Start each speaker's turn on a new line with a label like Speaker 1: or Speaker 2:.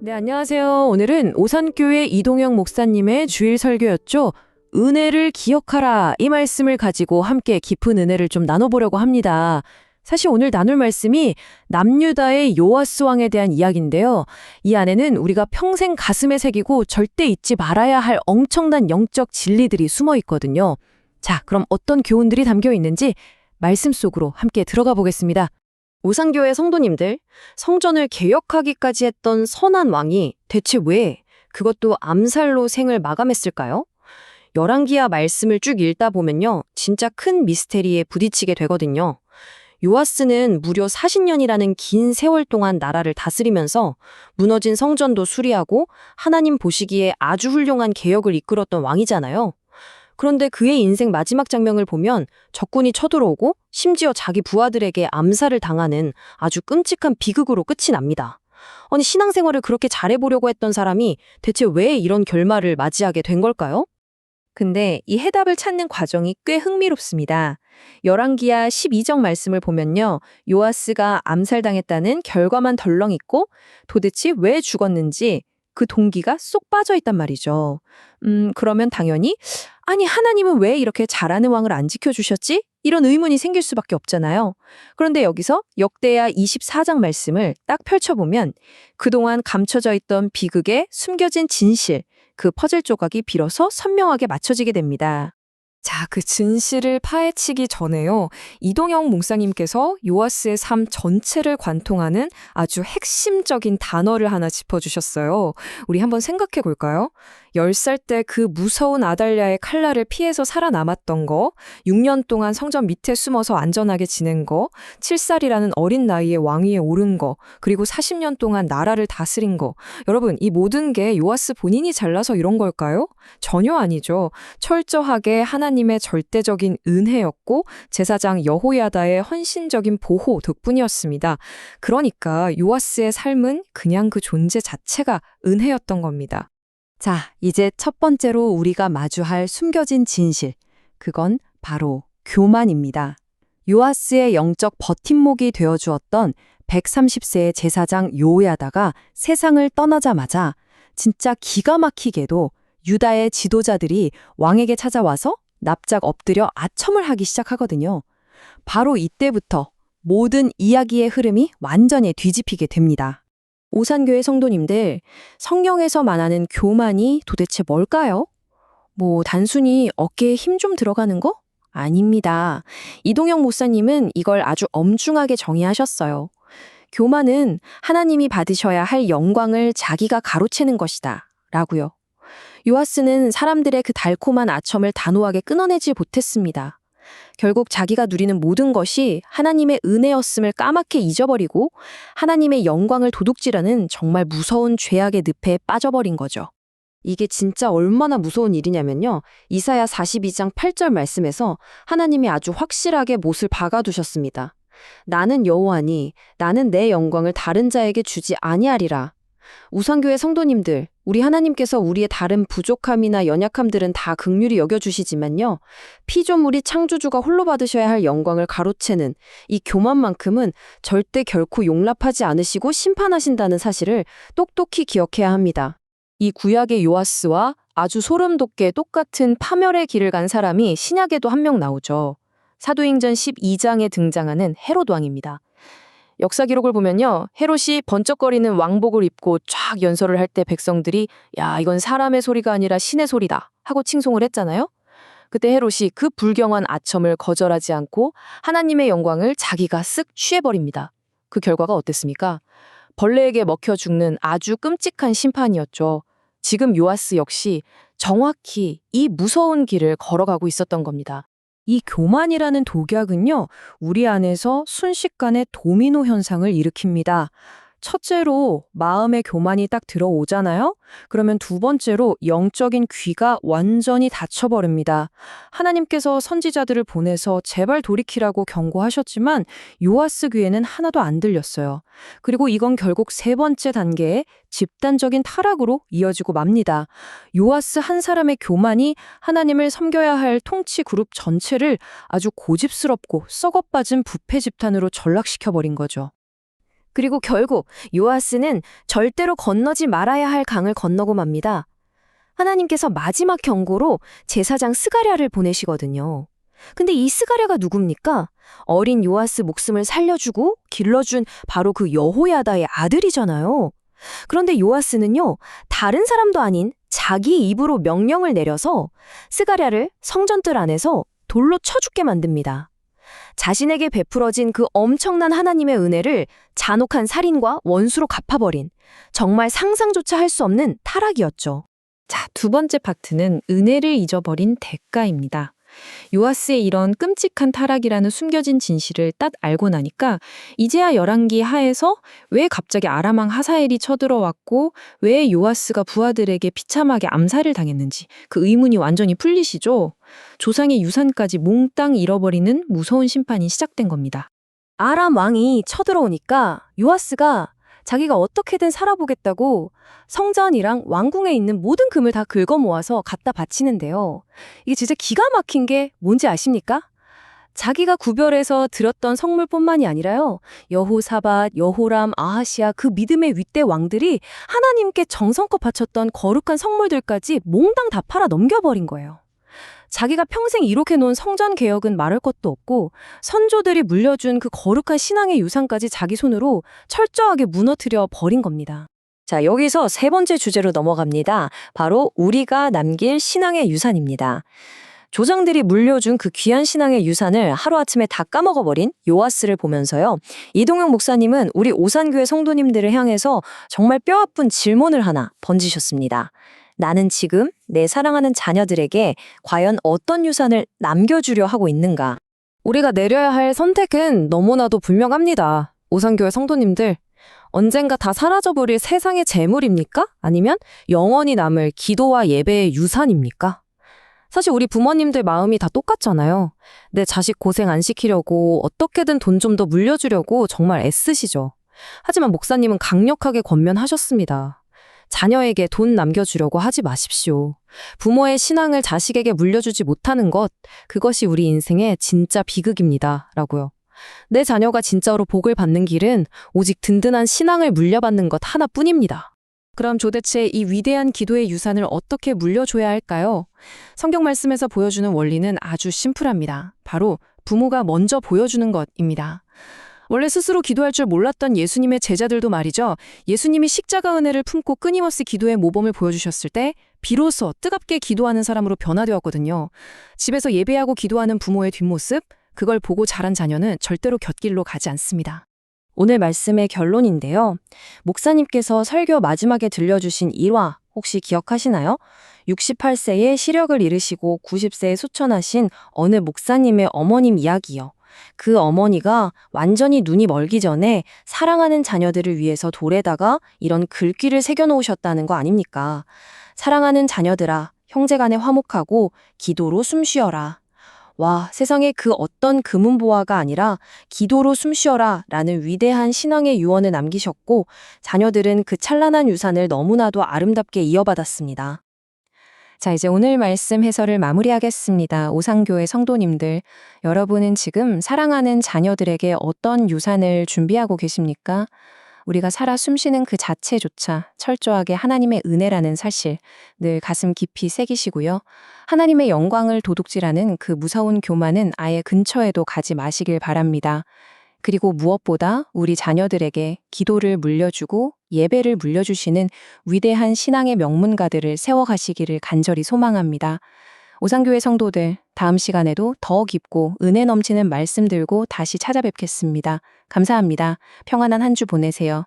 Speaker 1: 네, 안녕하세요. 오늘은 오산교회 이동영 목사님의 주일 설교였죠. 은혜를 기억하라 이 말씀을 가지고 함께 깊은 은혜를 좀 나눠보려고 합니다. 사실 오늘 나눌 말씀이 남유다의 요아스 왕에 대한 이야기인데요. 이 안에는 우리가 평생 가슴에 새기고 절대 잊지 말아야 할 엄청난 영적 진리들이 숨어 있거든요. 자, 그럼 어떤 교훈들이 담겨 있는지 말씀 속으로 함께 들어가 보겠습니다. 오산교회 성도님들, 성전을 개혁하기까지 했던 선한 왕이 대체 왜 그것도 암살로 생을 마감했을까요? 열왕기하 말씀을 쭉 읽다 보면요, 진짜 큰 미스테리에 부딪히게 되거든요. 요아스는 무려 40년이라는 긴 세월 동안 나라를 다스리면서 무너진 성전도 수리하고 하나님 보시기에 아주 훌륭한 개혁을 이끌었던 왕이잖아요. 그런데 그의 인생 마지막 장면을 보면 적군이 쳐들어오고 심지어 자기 부하들에게 암살을 당하는 아주 끔찍한 비극으로 끝이 납니다. 아니, 신앙생활을 그렇게 잘해보려고 했던 사람이 대체 왜 이런 결말을 맞이하게 된 걸까요? 근데 이 해답을 찾는 과정이 꽤 흥미롭습니다. 열왕기하 12장 말씀을 보면요, 요아스가 암살당했다는 결과만 덜렁 있고 도대체 왜 죽었는지 그 동기가 쏙 빠져 있단 말이죠. 그러면 당연히 아니, 하나님은 왜 이렇게 잘하는 왕을 안 지켜주셨지? 이런 의문이 생길 수밖에 없잖아요. 그런데 여기서 역대하 24장 말씀을 딱 펼쳐보면 그동안 감춰져 있던 비극에 숨겨진 진실, 그 퍼즐 조각이 비로소 선명하게 맞춰지게 됩니다. 자, 그 진실을 파헤치기 전에요, 이동영 목사님께서 요아스의 삶 전체를 관통하는 아주 핵심적인 단어를 하나 짚어주셨어요. 우리 한번 생각해 볼까요? 10살 때 그 무서운 아달랴의 칼날을 피해서 살아남았던 거, 6년 동안 성전 밑에 숨어서 안전하게 지낸 거, 7살이라는 어린 나이에 왕위에 오른 거, 그리고 40년 동안 나라를 다스린 거. 여러분, 이 모든 게 요아스 본인이 잘나서 이런 걸까요? 전혀 아니죠. 철저하게 하나님의 절대적인 은혜였고 제사장 여호야다의 헌신적인 보호 덕분이었습니다. 그러니까 요아스의 삶은 그냥 그 존재 자체가 은혜였던 겁니다. 자, 이제 첫 번째로 우리가 마주할 숨겨진 진실, 그건 바로 교만입니다. 요아스의 영적 버팀목이 되어주었던 130세의 제사장 요야다가 세상을 떠나자마자 진짜 기가 막히게도 유다의 지도자들이 왕에게 찾아와서 납작 엎드려 아첨을 하기 시작하거든요. 바로 이때부터 모든 이야기의 흐름이 완전히 뒤집히게 됩니다. 오산교회 성도님들, 성경에서 말하는 교만이 도대체 뭘까요? 단순히 어깨에 힘 좀 들어가는 거? 아닙니다. 이동영 목사님은 이걸 아주 엄중하게 정의하셨어요. 교만은 하나님이 받으셔야 할 영광을 자기가 가로채는 것이다 라고요. 요아스는 사람들의 그 달콤한 아첨을 단호하게 끊어내지 못했습니다. 결국 자기가 누리는 모든 것이 하나님의 은혜였음을 까맣게 잊어버리고 하나님의 영광을 도둑질하는 정말 무서운 죄악의 늪에 빠져버린 거죠. 이게 진짜 얼마나 무서운 일이냐면요, 이사야 42장 8절 말씀에서 하나님이 아주 확실하게 못을 박아두셨습니다. 나는 여호와니 나는 내 영광을 다른 자에게 주지 아니하리라. 우산교회 성도님들, 우리 하나님께서 우리의 다른 부족함이나 연약함들은 다 긍휼히 여겨주시지만요, 피조물이 창조주가 홀로 받으셔야 할 영광을 가로채는 이 교만만큼은 절대 결코 용납하지 않으시고 심판하신다는 사실을 똑똑히 기억해야 합니다. 이 구약의 요아스와 아주 소름 돋게 똑같은 파멸의 길을 간 사람이 신약에도 한 명 나오죠. 사도행전 12장에 등장하는 헤롯 왕입니다. 역사 기록을 보면요, 헤롯이 번쩍거리는 왕복을 입고 쫙 연설을 할 때 백성들이 야, 이건 사람의 소리가 아니라 신의 소리다 하고 칭송을 했잖아요. 그때 헤롯이 그 불경한 아첨을 거절하지 않고 하나님의 영광을 자기가 쓱 취해버립니다. 그 결과가 어땠습니까? 벌레에게 먹혀 죽는 아주 끔찍한 심판이었죠. 지금 요아스 역시 정확히 이 무서운 길을 걸어가고 있었던 겁니다. 이 교만이라는 독약은요, 우리 안에서 순식간에 도미노 현상을 일으킵니다. 첫째로 마음의 교만이 딱 들어오잖아요? 그러면 두 번째로 영적인 귀가 완전히 닫혀버립니다. 하나님께서 선지자들을 보내서 제발 돌이키라고 경고하셨지만 요아스 귀에는 하나도 안 들렸어요. 그리고 이건 결국 세 번째 단계의 집단적인 타락으로 이어지고 맙니다. 요아스 한 사람의 교만이 하나님을 섬겨야 할 통치 그룹 전체를 아주 고집스럽고 썩어빠진 부패 집단으로 전락시켜버린 거죠. 그리고 결국 요아스는 절대로 건너지 말아야 할 강을 건너고 맙니다. 하나님께서 마지막 경고로 제사장 스가랴를 보내시거든요. 근데 이 스가랴가 누굽니까? 어린 요아스 목숨을 살려주고 길러준 바로 그 여호야다의 아들이잖아요. 그런데 요아스는요, 다른 사람도 아닌 자기 입으로 명령을 내려서 스가랴를 성전뜰 안에서 돌로 쳐 죽게 만듭니다. 자신에게 베풀어진 그 엄청난 하나님의 은혜를 잔혹한 살인과 원수로 갚아버린 정말 상상조차 할 수 없는 타락이었죠.
Speaker 2: 자, 두 번째 파트는 은혜를 잊어버린 대가입니다. 요아스의 이런 끔찍한 타락이라는 숨겨진 진실을 딱 알고 나니까 이제야 열왕기 하에서 왜 갑자기 아람 왕 하사엘이 쳐들어왔고 왜 요아스가 부하들에게 비참하게 암살을 당했는지 그 의문이 완전히 풀리시죠. 조상의 유산까지 몽땅 잃어버리는 무서운 심판이 시작된 겁니다.
Speaker 1: 아람 왕이 쳐들어오니까 요아스가 자기가 어떻게든 살아보겠다고 성전이랑 왕궁에 있는 모든 금을 다 긁어 모아서 갖다 바치는데요. 이게 진짜 기가 막힌 게 뭔지 아십니까? 자기가 구별해서 드렸던 성물뿐만이 아니라요. 여호사밧, 여호람, 아하시아 그 믿음의 윗대 왕들이 하나님께 정성껏 바쳤던 거룩한 성물들까지 몽땅 다 팔아 넘겨버린 거예요. 자기가 평생 이룩해 놓은 성전 개혁은 말할 것도 없고 선조들이 물려준 그 거룩한 신앙의 유산까지 자기 손으로 철저하게 무너뜨려 버린 겁니다. 자, 여기서 세 번째 주제로 넘어갑니다. 바로 우리가 남길 신앙의 유산입니다. 조상들이 물려준 그 귀한 신앙의 유산을 하루아침에 다 까먹어버린 요아스를 보면서요. 이동영 목사님은 우리 오산교회 성도님들을 향해서 정말 뼈아픈 질문을 하나 던지셨습니다. 나는 지금 내 사랑하는 자녀들에게 과연 어떤 유산을 남겨주려 하고 있는가? 우리가 내려야 할 선택은 너무나도 분명합니다. 오산교회 성도님들, 언젠가 다 사라져버릴 세상의 재물입니까? 아니면 영원히 남을 기도와 예배의 유산입니까? 사실 우리 부모님들 마음이 다 똑같잖아요. 내 자식 고생 안 시키려고 어떻게든 돈 좀 더 물려주려고 정말 애쓰시죠. 하지만 목사님은 강력하게 권면하셨습니다. 자녀에게 돈 남겨주려고 하지 마십시오. 부모의 신앙을 자식에게 물려주지 못하는 것, 그것이 우리 인생의 진짜 비극입니다. 라고요. 내 자녀가 진짜로 복을 받는 길은 오직 든든한 신앙을 물려받는 것 하나뿐입니다. 그럼 도대체 이 위대한 기도의 유산을 어떻게 물려줘야 할까요? 성경 말씀에서 보여주는 원리는 아주 심플합니다. 바로 부모가 먼저 보여주는 것입니다. 원래 스스로 기도할 줄 몰랐던 예수님의 제자들도 말이죠. 예수님이 십자가 은혜를 품고 끊임없이 기도의 모범을 보여주셨을 때 비로소 뜨겁게 기도하는 사람으로 변화되었거든요. 집에서 예배하고 기도하는 부모의 뒷모습, 그걸 보고 자란 자녀는 절대로 곁길로 가지 않습니다. 오늘 말씀의 결론인데요. 목사님께서 설교 마지막에 들려주신 일화 혹시 기억하시나요? 68세에 시력을 잃으시고 90세에 소천하신 어느 목사님의 어머님 이야기요. 그 어머니가 완전히 눈이 멀기 전에 사랑하는 자녀들을 위해서 돌에다가 이런 글귀를 새겨놓으셨다는 거 아닙니까? 사랑하는 자녀들아, 형제간에 화목하고 기도로 숨쉬어라. 와, 세상에 그 어떤 금은보화가 아니라 기도로 숨쉬어라 라는 위대한 신앙의 유언을 남기셨고 자녀들은 그 찬란한 유산을 너무나도 아름답게 이어받았습니다. 자, 이제 오늘 말씀 해설을 마무리하겠습니다. 오산교회 성도님들, 여러분은 지금 사랑하는 자녀들에게 어떤 유산을 준비하고 계십니까? 우리가 살아 숨쉬는 그 자체조차 철저하게 하나님의 은혜라는 사실 늘 가슴 깊이 새기시고요. 하나님의 영광을 도둑질하는 그 무서운 교만은 아예 근처에도 가지 마시길 바랍니다. 그리고 무엇보다 우리 자녀들에게 기도를 물려주고 예배를 물려주시는 위대한 신앙의 명문가들을 세워가시기를 간절히 소망합니다. 오산교회 성도들, 다음 시간에도 더 깊고 은혜 넘치는 말씀 들고 다시 찾아뵙겠습니다. 감사합니다. 평안한 한 주 보내세요.